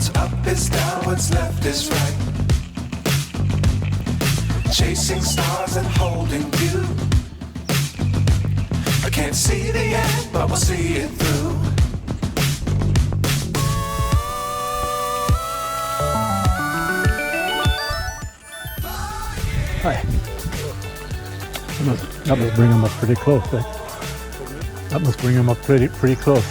What's up is down, what's left is right. Chasing stars and holding you. I can't see the end, but we'll see it through. Hi. That must bring him up pretty close, eh? That must bring him up pretty close.